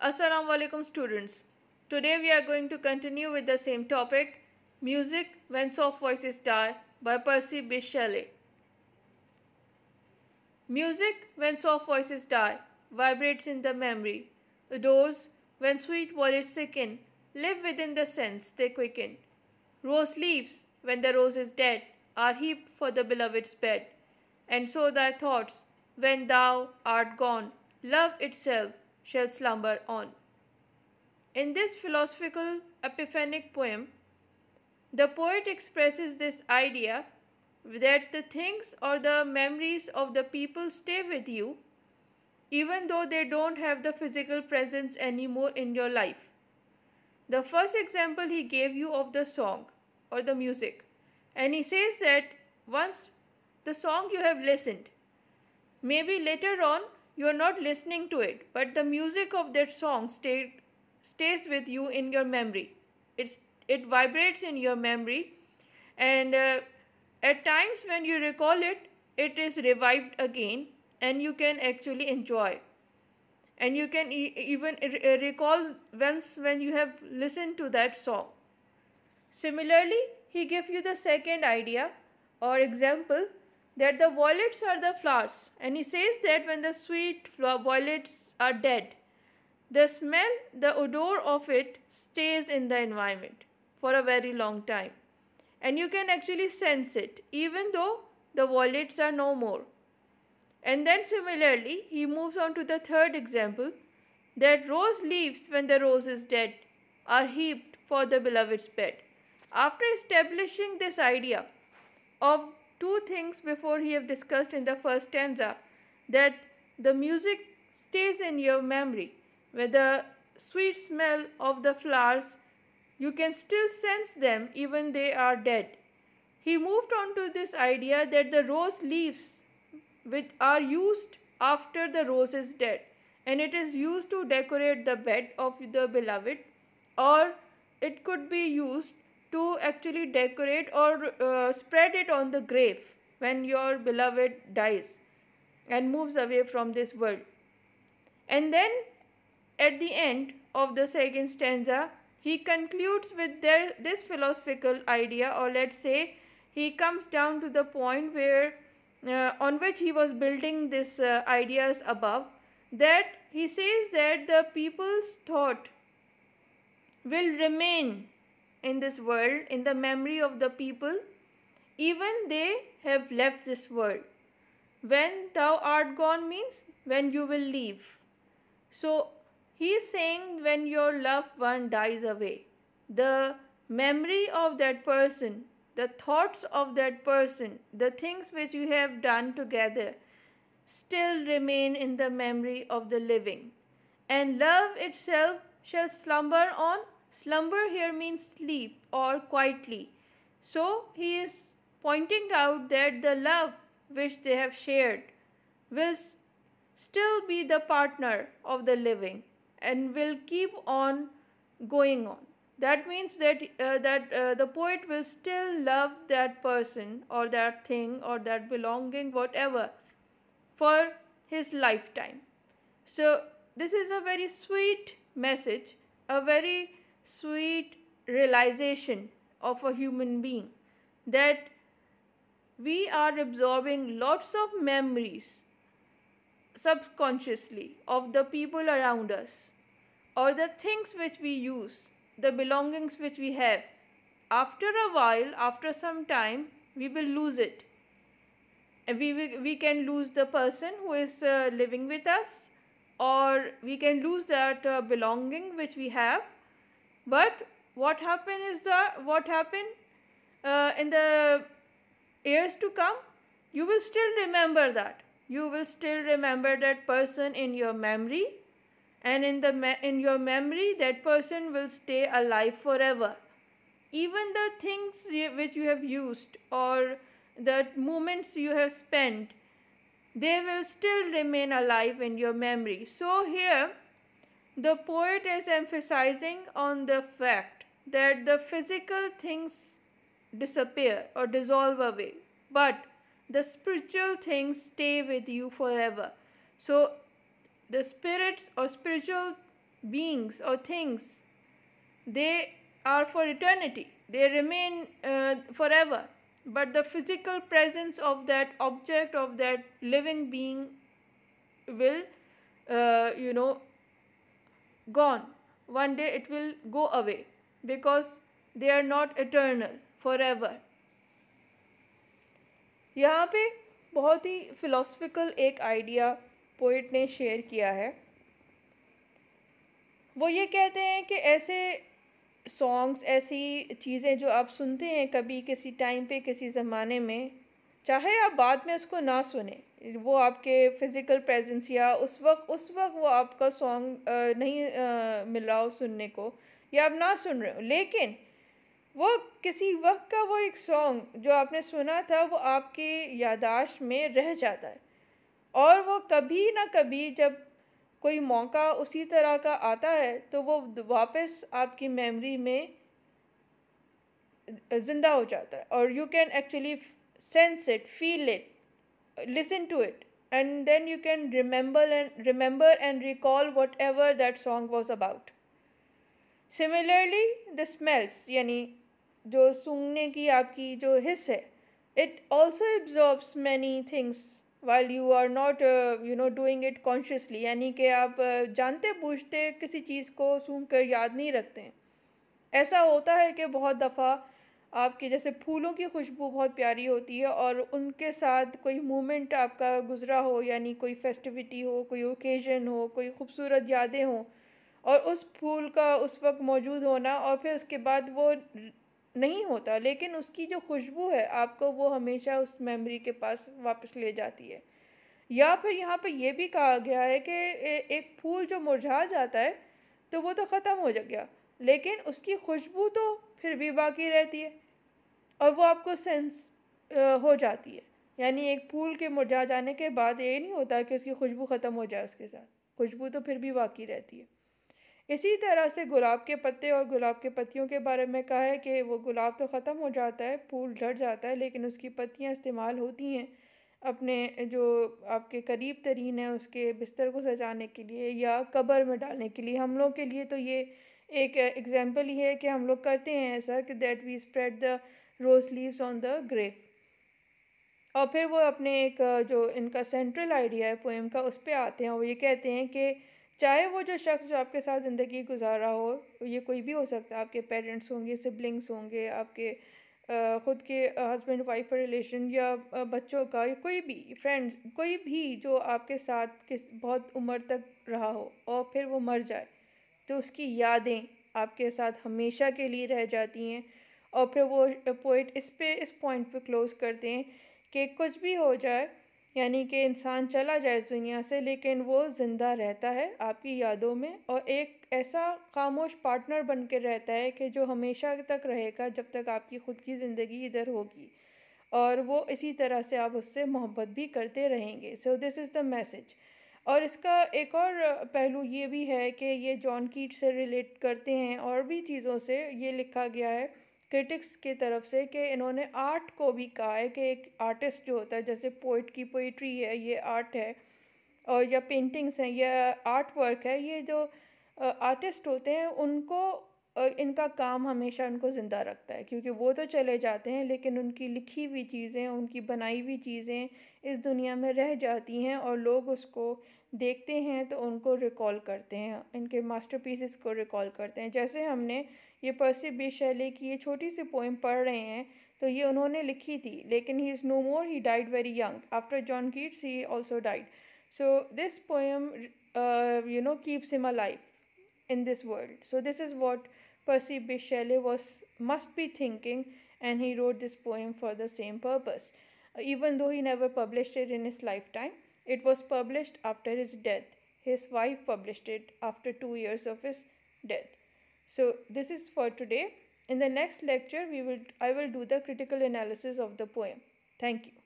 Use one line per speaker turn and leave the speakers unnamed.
Assalamu alaikum students. Today we are going to continue with the same topic, Music When Soft Voices Die by Percy, Bysshe, Shelley. Music when soft voices die vibrates in the memory. Adores when sweet words sicken, live within the sense they quicken. Rose leaves when the rose is dead are heaped for the beloved's bed. And so thy thoughts, when thou art gone, love itself shall slumber on. In this philosophical epiphanic poem, the poet expresses this idea that the things or the memories of the people stay with you even though they don't have the physical presence anymore in your life. The first example he gave you of the song or the music, and he says that once the song you have listened, maybe later on you are not listening to it, but the music of that song stays with you in your memory. It vibrates in your memory, and at times when you recall it, it is revived again, and you can actually enjoy. And you can even recall once when you have listened to that song. Similarly, he gives you the second idea or example that the violets are the flowers, and he says that when the sweet violets are dead, the smell, the odor of it stays in the environment for a very long time, and you can actually sense it even though the violets are no more. And then similarly, he moves on to the third example that rose leaves when the rose is dead are heaped for the beloved's bed. After establishing this idea of two things before he have discussed in the first stanza, that the music stays in your memory, with the sweet smell of the flowers, you can still sense them even they are dead. He moved on to this idea that the rose leaves which are used after the rose is dead, and it is used to decorate the bed of the beloved, or it could be used to actually decorate or spread it on the grave when your beloved dies and moves away from this world. And then at the end of the second stanza, he concludes with this philosophical idea, or let's say he comes down to the point where on which he was building these ideas above, that he says that the people's thought will remain in this world, in the memory of the people, even they have left this world. When thou art gone means when you will leave. So he is saying when your loved one dies away, the memory of that person, the thoughts of that person, the things which you have done together still remain in the memory of the living. And love itself shall slumber on. Slumber here means sleep or quietly. So he is pointing out that the love which they have shared will still be the partner of the living and will keep on going on. That means that the poet will still love that person or that thing or that belonging, whatever, for his lifetime. So this is a very sweet message, a very sweet realization of a human being, that we are absorbing lots of memories subconsciously of the people around us, or the things which we use, the belongings which we have. After a while, after some time, we will lose it. And we can lose the person who is living with us, or we can lose that belonging which we have. But what happened in the years to come, you will still remember that. You will still remember that person in your memory, and in your memory that person will stay alive forever. Even the things which you have used or the moments you have spent, they will still remain alive in your memory. So here the poet is emphasizing on the fact that the physical things disappear or dissolve away, but the spiritual things stay with you forever. So the spirits or spiritual beings or things, they are for eternity, they remain forever, but the physical presence of that object, of that living being, will uh, you know gone. One day it will go away, because they are not eternal forever. यहाँ पे बहुत ही philosophical एक idea poet ने share किया है. वो ये कहते हैं कि ऐसे सॉन्ग्स, ऐसी चीज़ें जो आप सुनते हैं कभी किसी टाइम पे, किसी ज़माने में, चाहे आप बाद में उसको ना सुने, वो आपके फिज़िकल प्रेजेंस या उस वक्त वो आपका सॉन्ग नहीं मिल रहा हो सुनने को, या आप ना सुन रहे हो, लेकिन वो किसी वक्त का वो एक सॉन्ग जो आपने सुना था वो आपकी याददाश्त में रह जाता है, और वो कभी ना कभी जब कोई मौका उसी तरह का आता है तो वो वापस आपकी मेमोरी में ज़िंदा हो जाता है, और you can actually sense it, feel it, listen to it, and then you can remember and recall whatever that song was about. Similarly, the smells, यानी जो सूंघने की आपकी जो हिस्स है, it also absorbs many things while you are not doing it consciously, यानी कि आप जानते बूझते किसी चीज़ को सूंघ कर याद नहीं रखते हैं. ऐसा होता है कि बहुत दफ़ा आपके जैसे फूलों की खुशबू बहुत प्यारी होती है, और उनके साथ कोई मोमेंट आपका गुज़रा हो, यानी कोई फेस्टिविटी हो, कोई ओकेजन हो, कोई खूबसूरत यादें हों, और उस फूल का उस वक्त मौजूद होना, और फिर उसके बाद वो नहीं होता, लेकिन उसकी जो खुशबू है आपको वो हमेशा उस मेमोरी के पास वापस ले जाती है. या फिर यहाँ पे ये भी कहा गया है कि एक फूल जो मुरझा जाता है तो वो तो ख़त्म हो गया, लेकिन उसकी खुशबू तो फिर भी बाकी रहती है, और वो आपको सेंस हो जाती है. यानी एक फूल के मुरझा जाने के बाद ये नहीं होता कि उसकी खुशबू ख़त्म हो जाए, उसके साथ खुशबू तो फिर भी बाकी रहती है. इसी तरह से गुलाब के पत्ते और गुलाब के पत्तियों के बारे में कहा है कि वो गुलाब तो ख़त्म हो जाता है, फूल झड़ जाता है, लेकिन उसकी पत्तियाँ इस्तेमाल होती हैं अपने जो आपके करीब तरीन है उसके बिस्तर को सजाने के लिए या कब्र में डालने के लिए. हम लोग के लिए तो ये एक एग्जाम्पल ही है कि हम लोग करते हैं ऐसा कि that we spread the rose leaves on the grave. और फिर वो अपने एक जो इनका सेंट्रल आइडिया है पोएम का, उस पर आते हैं. वो ये कहते हैं कि चाहे वो जो शख्स जो आपके साथ ज़िंदगी गुजारा हो, ये कोई भी हो सकता है, आपके पेरेंट्स होंगे, सिबलिंग्स होंगे, आपके ख़ुद के हस्बैंड वाइफ का रिलेशन, या बच्चों का, या कोई भी फ्रेंड्स, कोई भी जो आपके साथ किस बहुत उम्र तक रहा हो और फिर वो मर जाए, तो उसकी यादें आपके साथ हमेशा के लिए रह जाती हैं. और फिर वो पोइट इस पॉइंट पे क्लोज़ करते हैं कि कुछ भी हो जाए, यानी कि इंसान चला जाए इस दुनिया से, लेकिन वो ज़िंदा रहता है आपकी यादों में, और एक ऐसा खामोश पार्टनर बन के रहता है कि जो हमेशा तक रहेगा जब तक आपकी ख़ुद की ज़िंदगी इधर होगी, और वो इसी तरह से आप उससे मोहब्बत भी करते रहेंगे. So this is the message. और इसका एक और पहलू ये भी है कि ये जॉन कीट से रिलेट करते हैं, और भी चीज़ों से ये लिखा गया है क्रिटिक्स की तरफ से कि इन्होंने आर्ट को भी कहा है कि एक आर्टिस्ट जो होता है, जैसे पोइट की पोइट्री है ये आर्ट है, और या पेंटिंग्स हैं या आर्ट वर्क है, ये जो आर्टिस्ट होते हैं उनको इनका काम हमेशा उनको ज़िंदा रखता है, क्योंकि वो तो चले जाते हैं लेकिन उनकी लिखी हुई चीज़ें, उनकी बनाई हुई चीज़ें इस दुनिया में रह जाती हैं, और लोग उसको देखते हैं तो उनको रिकॉल करते हैं, इनके मास्टरपीसेस को रिकॉल करते हैं. जैसे हमने ये पर्सी बिश शैली की ये छोटी सी पोएम पढ़ रहे हैं, तो ये उन्होंने लिखी थी, लेकिन he is no more, he died very young. After John Keats he also died. So this poem, keeps him alive in this world. So this is what Percy Bysshe Shelley must be thinking, and he wrote this poem for the same purpose. Even though he never published it in his lifetime, it was published after his death. His wife published it after 2 years of his death. So this is for today. In the next lecture, I will do the critical analysis of the poem. Thank you.